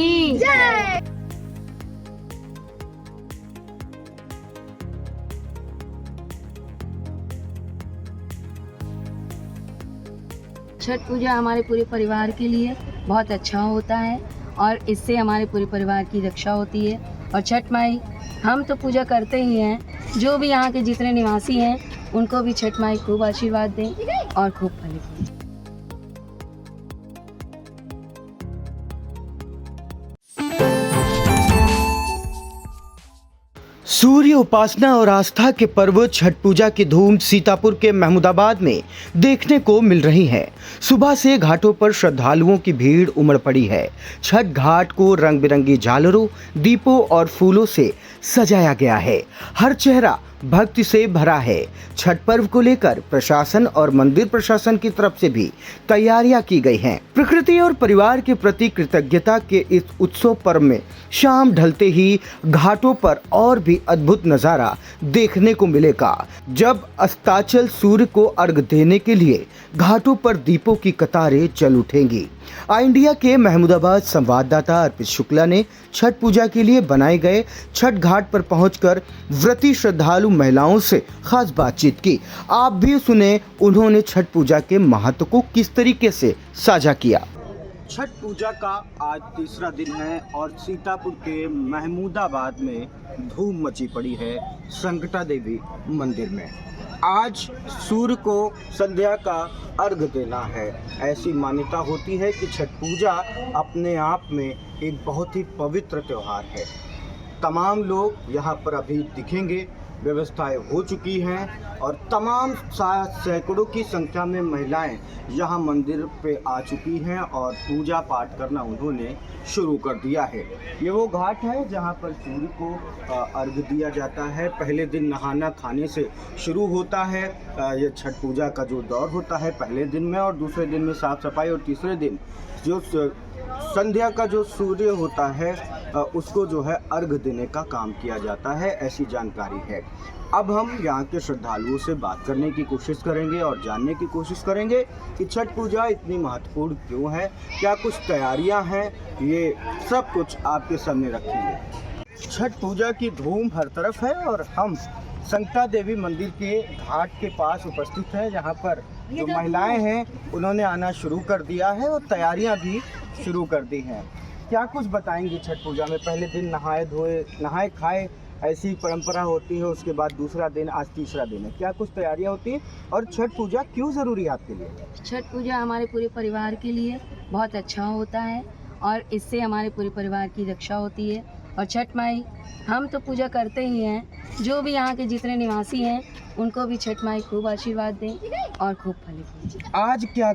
की जय। छठ पूजा हमारे पूरे परिवार के लिए बहुत अच्छा होता है और इससे हमारे पूरे परिवार की रक्षा होती है। और छठ माई हम तो पूजा करते ही हैं, जो भी यहाँ के जितने निवासी हैं उनको भी छठ माई खूब आशीर्वाद दें और खूब फल दें। सूर्य उपासना और आस्था के पर्व छठ पूजा की धूम सीतापुर के महमूदाबाद में देखने को मिल रही है। सुबह से घाटों पर श्रद्धालुओं की भीड़ उमड़ पड़ी है। छठ घाट को रंग बिरंगी झालरों, दीपों और फूलों से सजाया गया है। हर चेहरा भक्ति से भरा है। छठ पर्व को लेकर प्रशासन और मंदिर प्रशासन की तरफ से भी तैयारियां की गई हैं। प्रकृति और परिवार के प्रति कृतज्ञता के इस उत्सव पर्व में शाम ढलते ही घाटों पर और भी अद्भुत नजारा देखने को मिलेगा, जब अस्ताचल सूर्य को अर्घ देने के लिए घाटों पर दीपों की कतारें चल उठेंगी। आई इंडिया के महमूदाबाद संवाददाता अर्पित शुक्ला ने छठ पूजा के लिए बनाए गए छठ घाट पर पहुंचकर व्रती श्रद्धालु महिलाओं से खास बातचीत की। आप भी सुने उन्होंने छठ पूजा के महत्व को किस तरीके से साझा किया। छठ पूजा का आज तीसरा दिन है और सीतापुर के महमूदाबाद में धूम मची पड़ी है संकटा देवी मंदिर में। आज सूर्य को संध्या का अर्घ देना है। ऐसी मान्यता होती है कि छठ पूजा अपने आप में एक बहुत ही पवित्र त्यौहार है। तमाम लोग यहाँ पर अभी दिखेंगे, व्यवस्थाएं हो चुकी हैं और तमाम सैकड़ों की संख्या में महिलाएं यहाँ मंदिर पे आ चुकी हैं और पूजा पाठ करना उन्होंने शुरू कर दिया है। ये वो घाट है जहाँ पर सूर्य को अर्घ दिया जाता है। पहले दिन नहाना खाने से शुरू होता है। ये छठ पूजा का जो दौर होता है पहले दिन में, और दूसरे दिन में साफ सफाई, और तीसरे दिन जो संध्या का जो सूर्य होता है उसको जो है अर्घ देने का काम किया जाता है, ऐसी जानकारी है। अब हम यहाँ के श्रद्धालुओं से बात करने की कोशिश करेंगे और जानने की कोशिश करेंगे कि छठ पूजा इतनी महत्वपूर्ण क्यों है, क्या कुछ तैयारियाँ हैं, ये सब कुछ आपके सामने रखेंगे। छठ पूजा की धूम हर तरफ है और हम संकटा देवी मंदिर के घाट के पास उपस्थित हैं, जहाँ पर जो महिलाएं हैं उन्होंने आना शुरू कर दिया है और तैयारियां भी शुरू कर दी हैं। क्या कुछ बताएंगे छठ पूजा में? पहले दिन नहाए खाए ऐसी परंपरा होती है, उसके बाद दूसरा दिन, आज तीसरा दिन है। क्या कुछ तैयारियां होती हैं और छठ पूजा क्यों ज़रूरी है आपके लिए? छठ पूजा हमारे पूरे परिवार के लिए बहुत अच्छा होता है और इससे हमारे पूरे परिवार की रक्षा होती है। और छठ माई हम तो पूजा करते ही हैं, जो भी यहाँ के जितने निवासी हैं उनको भी छठ माई खूब आशीर्वाद दें और खूब फल दें। आज क्या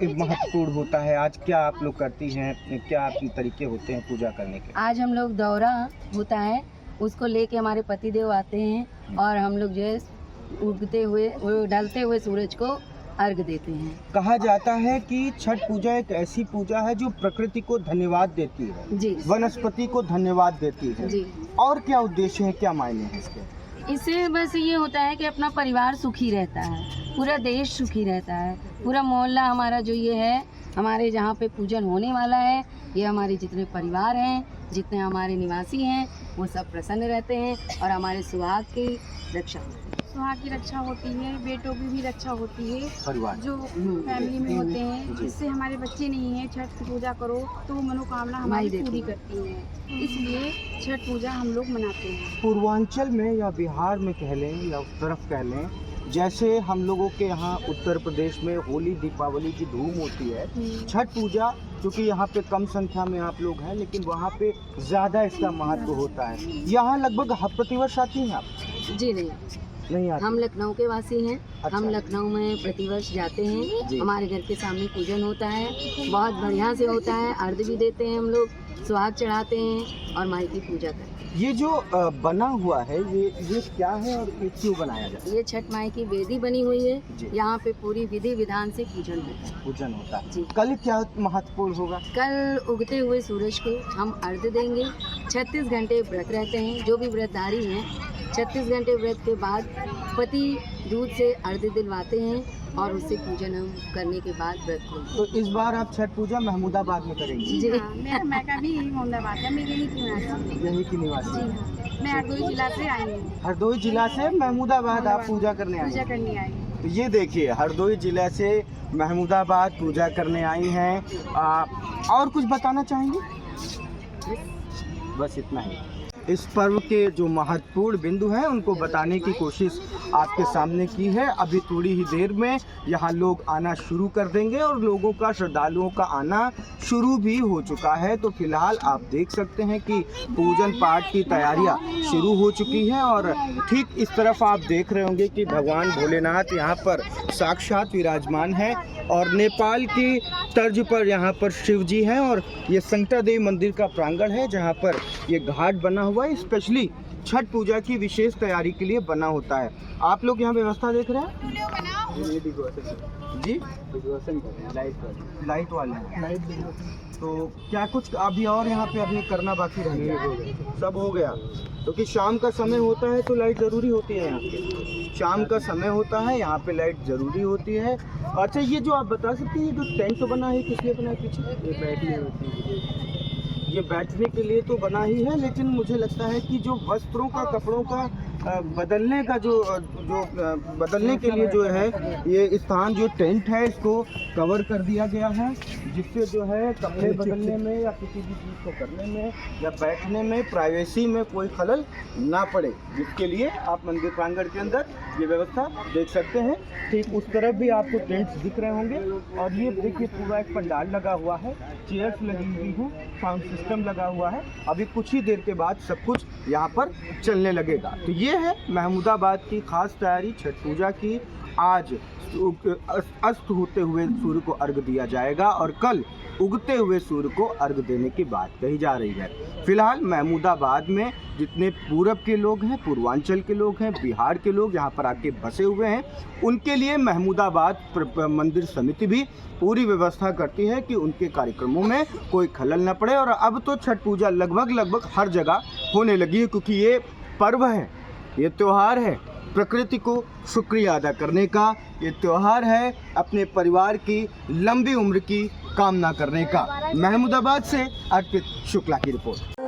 महत्वपूर्ण होता है? आज क्या आप लोग करती हैं, क्या तरीके होते हैं पूजा करने के? आज हम लोग दौरा होता है, उसको लेके हमारे पतिदेव आते हैं और हम लोग जो है उगते हुए ढलते हुए सूरज को अर्घ देते हैं। कहा जाता है कि छठ पूजा एक ऐसी पूजा है जो प्रकृति को धन्यवाद देती है जी, वनस्पति को धन्यवाद देती है जी। और क्या उद्देश्य है, क्या मायने हैं इसके? इससे बस ये होता है कि अपना परिवार सुखी रहता है, पूरा देश सुखी रहता है, पूरा मोहल्ला हमारा जो ये है, हमारे जहाँ पे पूजन होने वाला है, ये हमारे जितने परिवार हैं, जितने हमारे निवासी हैं, वो सब प्रसन्न रहते हैं और हमारे सुहाग की रक्षा होती है। सुहाग की रक्षा होती है, बेटों की भी रक्षा होती है, परिवार जो फैमिली में होते हैं, जिससे हमारे बच्चे नहीं हैं, छठ की पूजा करो तो मनोकामना हमारी पूरी करती है। इसलिए छठ पूजा हम लोग मनाते हैं। पूर्वांचल में या बिहार में कह लें या उस तरफ कह लें, जैसे हम लोगों के यहाँ उत्तर प्रदेश में होली दीपावली की धूम होती है, छठ पूजा क्योंकि यहाँ पे कम संख्या में आप लोग हैं, लेकिन वहाँ पे ज़्यादा इसका महत्व होता है। यहाँ लगभग प्रतिवर्ष आती हैं आप? जी नहीं आती। हम लखनऊ के वासी हैं। अच्छा। हम लखनऊ में प्रतिवर्ष जाते हैं, हमारे घर के सामने पूजन होता है, बहुत बढ़िया से होता है। अर्घ भी देते हैं हम लोग, सुहाग चढ़ाते हैं और माई की पूजा करते हैं। ये जो बना हुआ है ये क्या है और ये क्यों बनाया जाता है? ये छठ माई की वेदी बनी हुई है, यहाँ पे पूरी विधि विधान से पूजन होता है। पूजन होता है जी। कल क्या महत्वपूर्ण होगा? कल उगते हुए सूरज को हम अर्घ देंगे। 36 घंटे व्रत रहते हैं, जो भी व्रतधारी हैं 36 घंटे व्रत के बाद पति दूध से अर्घ्य दिलवाते हैं और उससे पूजन हम करने के बाद व्रत खोलते तो इस बार आप छठ पूजा महमूदाबाद में करेंगे? हैं। जी हाँ, मेरा मैका भी मोहम्मदाबाद है, मेरे लिए क्यों आती यहीं की निवासी। जी हाँ, मैं हरदोई जिला से आई हूँ, हरदोई जिला से महमूदाबाद आप पूजा करने आए पूजा हैं। करने आई हूँ। तो ये देखिए, हरदोई जिला से महमूदाबाद पूजा करने आई हैं। और कुछ बताना चाहेंगे? बस इतना ही। इस पर्व के जो महत्वपूर्ण बिंदु हैं उनको बताने की कोशिश आपके सामने की है। अभी थोड़ी ही देर में यहाँ लोग आना शुरू कर देंगे और लोगों का, श्रद्धालुओं का आना शुरू भी हो चुका है। तो फिलहाल आप देख सकते हैं कि पूजन पाठ की तैयारियां शुरू हो चुकी हैं और ठीक इस तरफ आप देख रहे होंगे कि भगवान भोलेनाथ यहाँ पर साक्षात विराजमान है और नेपाल की तर्ज पर यहाँ पर शिव जी हैं और ये संकटा देवी मंदिर का प्रांगण है जहाँ पर ये घाट बना हुआ है, स्पेशली छठ पूजा की विशेष तैयारी के लिए बना होता है। आप लोग यहाँ व्यवस्था देख रहे हैं जी, लाइट वाले। तो क्या कुछ अभी और यहाँ पे अभी करना बाकी रह गया? सब हो गया। क्योंकि शाम का समय होता है तो लाइट ज़रूरी होती है यहाँ पे। शाम का समय होता है, यहाँ पे लाइट ज़रूरी होती है। अच्छा, ये जो आप बता सकते हैं, ये जो टेंट बना है किस लिए बना है पीछे? ये बैठने होती है, ये बैठने के लिए तो बना ही है, लेकिन मुझे लगता है कि जो वस्त्रों का, कपड़ों का बदलने का जो बदलने के लिए जो है ये स्थान, जो टेंट है, इसको कवर कर दिया गया है, जिससे जो है कपड़े बदलने में या किसी भी चीज़ को करने में या बैठने में, प्राइवेसी में कोई खलल ना पड़े, जिसके लिए आप मंदिर प्रांगण के अंदर ये व्यवस्था देख सकते हैं। ठीक उस तरफ भी आपको टेंट्स दिख रहे होंगे और ये देखिए पूरा एक पंडाल लगा हुआ है, चेयर्स लगी हुई हैं, साउंड सिस्टम लगा हुआ है। अभी कुछ ही देर के बाद सब कुछ यहाँ पर चलने लगेगा। तो ये है महमूदाबाद की खास तैयारी छठ पूजा की। आज अस्त होते हुए सूर्य को अर्घ दिया जाएगा और कल उगते हुए सूर्य को अर्घ देने की बात कही जा रही है। फिलहाल महमूदाबाद में जितने पूरब के लोग हैं, पूर्वांचल के लोग हैं, बिहार के लोग यहाँ पर आके बसे हुए हैं, उनके लिए महमूदाबाद मंदिर समिति भी पूरी व्यवस्था करती है कि उनके कार्यक्रमों में कोई खलल न पड़े। और अब तो छठ पूजा लगभग हर जगह होने लगी है, क्योंकि ये पर्व है, ये त्यौहार है प्रकृति को शुक्रिया अदा करने का। ये त्यौहार है अपने परिवार की लंबी उम्र की कामना करने का। महमूदाबाद से अर्पित शुक्ला की रिपोर्ट।